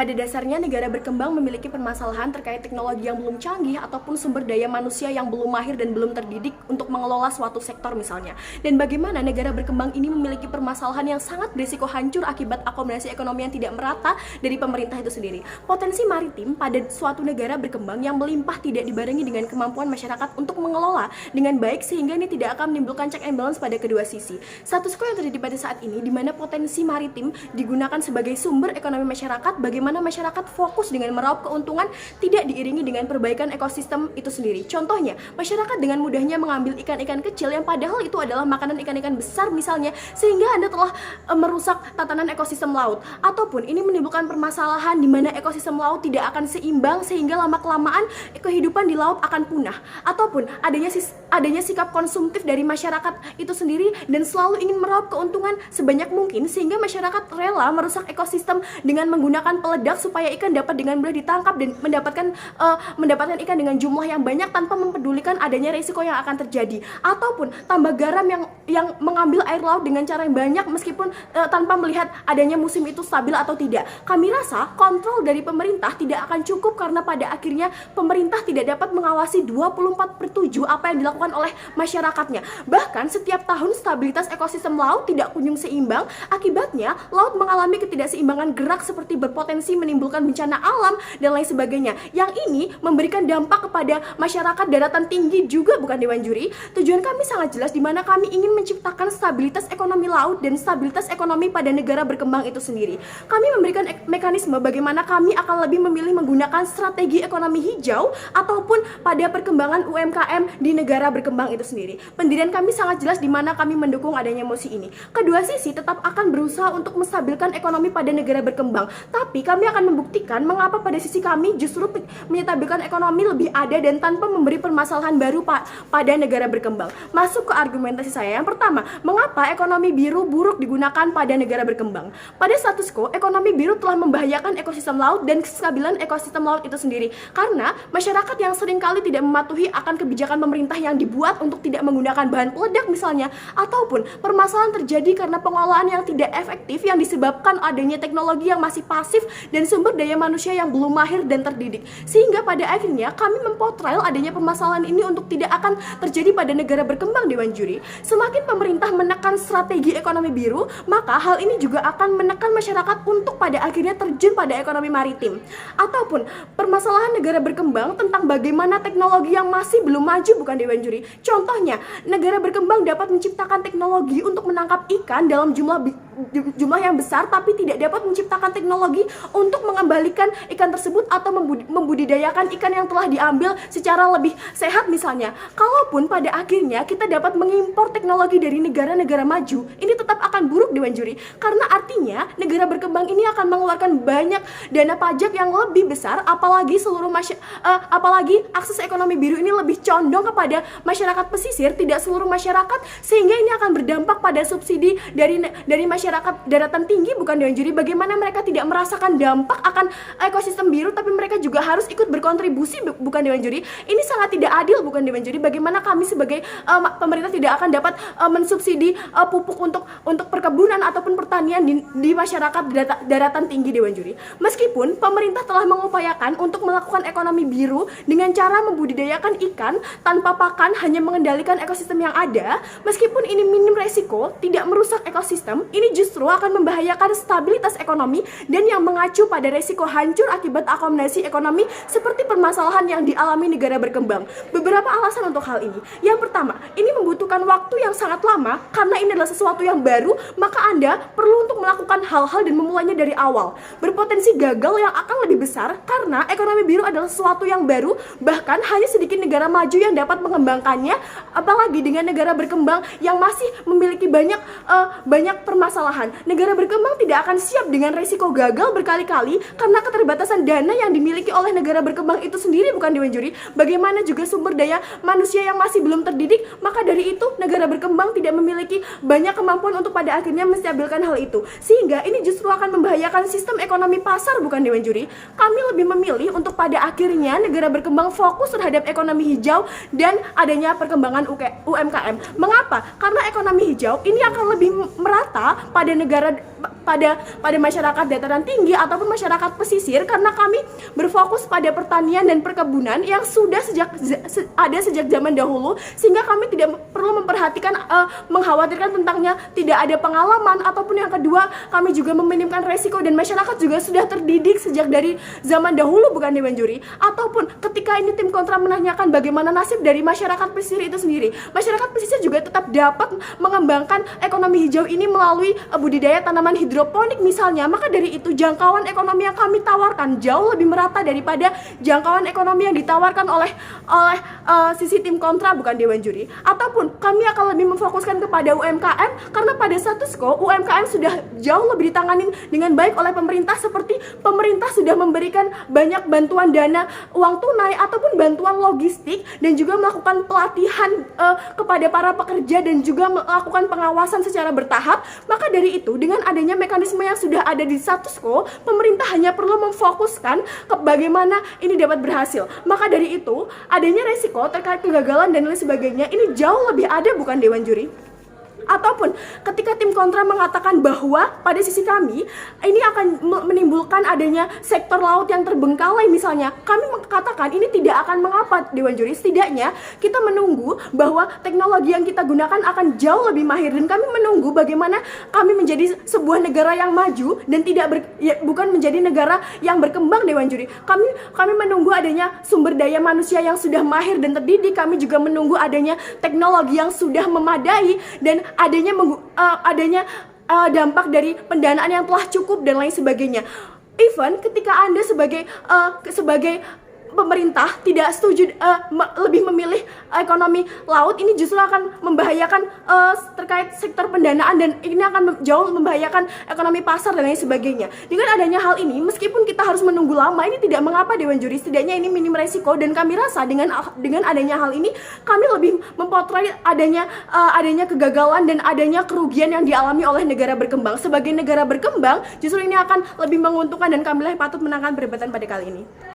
Pada dasarnya negara berkembang memiliki permasalahan terkait teknologi yang belum canggih ataupun sumber daya manusia yang belum mahir dan belum terdidik untuk mengelola suatu sektor misalnya. Dan bagaimana negara berkembang ini memiliki permasalahan yang sangat berisiko hancur akibat akomodasi ekonomi yang tidak merata dari pemerintah itu sendiri. Potensi maritim pada suatu negara berkembang yang melimpah tidak dibarengi dengan kemampuan masyarakat untuk mengelola dengan baik sehingga ini tidak akan menimbulkan check and balance pada kedua sisi. Status quo yang terjadi pada saat ini di mana potensi maritim digunakan sebagai sumber ekonomi masyarakat, bagaimana masyarakat fokus dengan meraup keuntungan tidak diiringi dengan perbaikan ekosistem itu sendiri. Contohnya, masyarakat dengan mudahnya mengambil ikan-ikan kecil yang padahal itu adalah makanan ikan-ikan besar misalnya, sehingga Anda telah merusak tatanan ekosistem laut. Ataupun ini menimbulkan permasalahan di mana ekosistem laut tidak akan seimbang sehingga lama-kelamaan kehidupan di laut akan punah. Ataupun adanya sikap konsumtif dari masyarakat itu sendiri dan selalu ingin meraup keuntungan sebanyak mungkin sehingga masyarakat rela merusak ekosistem dengan menggunakan peledak supaya ikan dapat dengan mudah ditangkap dan mendapatkan ikan dengan jumlah yang banyak tanpa mempedulikan adanya risiko yang akan terjadi. Ataupun tambah garam yang mengambil air laut dengan cara yang banyak meskipun tanpa melihat adanya musim itu stabil atau tidak. Kami rasa kontrol dari pemerintah tidak akan cukup karena pada akhirnya pemerintah tidak dapat mengawasi 24/7 apa yang dilakukan oleh masyarakatnya. Bahkan setiap tahun stabilitas ekosistem laut tidak kunjung seimbang, akibatnya laut mengalami ketidakseimbangan gerak seperti berpotensi menimbulkan bencana alam dan lain sebagainya. Yang ini memberikan dampak kepada masyarakat daratan tinggi juga, bukan Dewan Juri. Tujuan kami sangat jelas di mana kami ingin menciptakan stabilitas ekonomi laut dan stabilitas ekonomi pada negara berkembang itu sendiri. Kami memberikan mekanisme bagaimana kami akan lebih memilih menggunakan strategi ekonomi hijau ataupun pada perkembangan UMKM di negara berkembang itu sendiri. Pendirian kami sangat jelas di mana kami mendukung adanya mosi ini. Kedua sisi tetap akan berusaha untuk menstabilkan ekonomi pada negara berkembang, tapi kami akan membuktikan mengapa pada sisi kami justru menyetabilkan ekonomi lebih ada dan tanpa memberi permasalahan baru pada negara berkembang. Masuk ke argumentasi saya. Yang pertama, mengapa ekonomi biru buruk digunakan pada negara berkembang? Pada status quo, ekonomi biru telah membahayakan ekosistem laut dan kestabilan ekosistem laut itu sendiri. Karena masyarakat yang seringkali tidak mematuhi akan kebijakan pemerintah yang dibuat untuk tidak menggunakan bahan peledak misalnya, ataupun permasalahan terjadi karena pengelolaan yang tidak efektif yang disebabkan adanya teknologi yang masih pasif dan sumber daya manusia yang belum mahir dan terdidik. Sehingga pada akhirnya kami memportray adanya permasalahan ini untuk tidak akan terjadi pada negara berkembang, Dewan Juri. Semakin pemerintah menekan strategi ekonomi biru, maka hal ini juga akan menekan masyarakat untuk pada akhirnya terjun pada ekonomi maritim. Ataupun permasalahan negara berkembang tentang bagaimana teknologi yang masih belum maju, bukan Dewan Juri. Contohnya, negara berkembang dapat menciptakan teknologi untuk menangkap ikan dalam jumlah yang besar tapi tidak dapat menciptakan teknologi untuk mengembalikan ikan tersebut atau membudidayakan ikan yang telah diambil secara lebih sehat misalnya. Kalaupun pada akhirnya kita dapat mengimpor teknologi dari negara-negara maju, ini tetap akan buruk, Dewan Juri, karena artinya negara berkembang ini akan mengeluarkan banyak dana pajak yang lebih besar, apalagi apalagi akses ekonomi biru ini lebih condong kepada masyarakat pesisir, tidak seluruh masyarakat, sehingga ini akan berdampak pada subsidi dari masyarakat daratan tinggi, bukan Dewan Juri. Bagaimana mereka tidak merasakan dampak akan ekosistem biru tapi mereka juga harus ikut berkontribusi, bukan Dewan Juri. Ini sangat tidak adil, bukan Dewan Juri. Bagaimana kami sebagai pemerintah tidak akan dapat mensubsidi pupuk untuk perkebunan ataupun pertanian di masyarakat daratan tinggi, Dewan Juri. Meskipun pemerintah telah mengupayakan untuk melakukan ekonomi biru dengan cara membudidayakan ikan tanpa pakan, hanya mengendalikan ekosistem yang ada, meskipun ini minim resiko, tidak merusak ekosistem, ini justru akan membahayakan stabilitas ekonomi dan yang mengacu pada resiko hancur akibat akomodasi ekonomi seperti permasalahan yang dialami negara berkembang. Beberapa alasan untuk hal ini. Yang pertama, ini membutuhkan waktu yang sangat lama karena ini adalah sesuatu yang baru, maka Anda perlu untuk melakukan hal-hal dan memulainya dari awal. Berpotensi gagal yang akan lebih besar karena ekonomi biru adalah sesuatu yang baru, bahkan hanya sedikit negara maju yang dapat mengembangkannya, apalagi dengan negara berkembang yang masih memiliki banyak permasalahan. Negara berkembang tidak akan siap dengan resiko gagal berkali-kali karena keterbatasan dana yang dimiliki oleh negara berkembang itu sendiri, bukan Dewan Juri. Bagaimana juga sumber daya manusia yang masih belum terdidik, maka dari itu negara berkembang tidak memiliki banyak kemampuan untuk pada akhirnya menstabilkan hal itu. Sehingga ini justru akan membahayakan sistem ekonomi pasar, bukan Dewan Juri. Kami lebih memilih untuk pada akhirnya negara berkembang fokus terhadap ekonomi hijau dan adanya perkembangan UMKM. Mengapa? Karena ekonomi hijau ini akan lebih merata pada pada masyarakat dataran tinggi ataupun masyarakat pesisir, karena kami berfokus pada pertanian dan perkebunan yang sudah ada sejak zaman dahulu, sehingga kami tidak perlu memperhatikan mengkhawatirkan tentangnya tidak ada pengalaman, ataupun yang kedua kami juga meminimkan resiko dan masyarakat juga sudah terdidik sejak dari zaman dahulu, bukan Dewan Juri. Ataupun ketika ini tim kontra menanyakan bagaimana nasib dari masyarakat pesisir itu sendiri, masyarakat pesisir juga tetap dapat mengembangkan ekonomi hijau ini melalui budidaya tanaman hidroponik misalnya. Maka dari itu jangkauan ekonomi yang kami tawarkan jauh lebih merata daripada jangkauan ekonomi yang ditawarkan oleh sisi tim kontra, bukan Dewan Juri. Ataupun kami akan lebih memfokuskan kepada UMKM, karena pada status quo UMKM sudah jauh lebih ditangani dengan baik oleh pemerintah, seperti pemerintah sudah memberikan banyak bantuan dana uang tunai ataupun bantuan logistik, dan juga melakukan pelatihan kepada para pekerja dan juga melakukan pengawasan secara bertahap. Maka dari itu dengan adanya mekanisme yang sudah ada di status quo, pemerintah hanya perlu memfokuskan ke bagaimana ini dapat berhasil. Maka dari itu adanya resiko terkait kegagalan dan lain sebagainya ini jauh lebih ada, bukan Dewan Juri. Ataupun ketika tim kontra mengatakan bahwa pada sisi kami ini akan menimbulkan adanya sektor laut yang terbengkalai misalnya, kami mengatakan ini tidak akan mengapa, Dewan Juri. Setidaknya kita menunggu bahwa teknologi yang kita gunakan akan jauh lebih mahir, dan kami menunggu bagaimana kami menjadi sebuah negara yang maju dan bukan menjadi negara yang berkembang, Dewan Juri. Kami menunggu adanya sumber daya manusia yang sudah mahir dan terdidik. Kami juga menunggu adanya teknologi yang sudah memadai dan adanya dampak dari pendanaan yang telah cukup dan lain sebagainya. Even ketika Anda sebagai pemerintah tidak setuju lebih memilih ekonomi laut, ini justru akan membahayakan terkait sektor pendanaan, dan ini akan jauh membahayakan ekonomi pasar dan lain sebagainya. Dengan adanya hal ini, meskipun kita harus menunggu lama, ini tidak mengapa, Dewan Juri. Setidaknya ini minim resiko, dan kami rasa dengan adanya hal ini kami lebih mempotret adanya kegagalan dan adanya kerugian yang dialami oleh negara berkembang. Sebagai negara berkembang, justru ini akan lebih menguntungkan, dan kamilah patut menangkan perdebatan pada kali ini.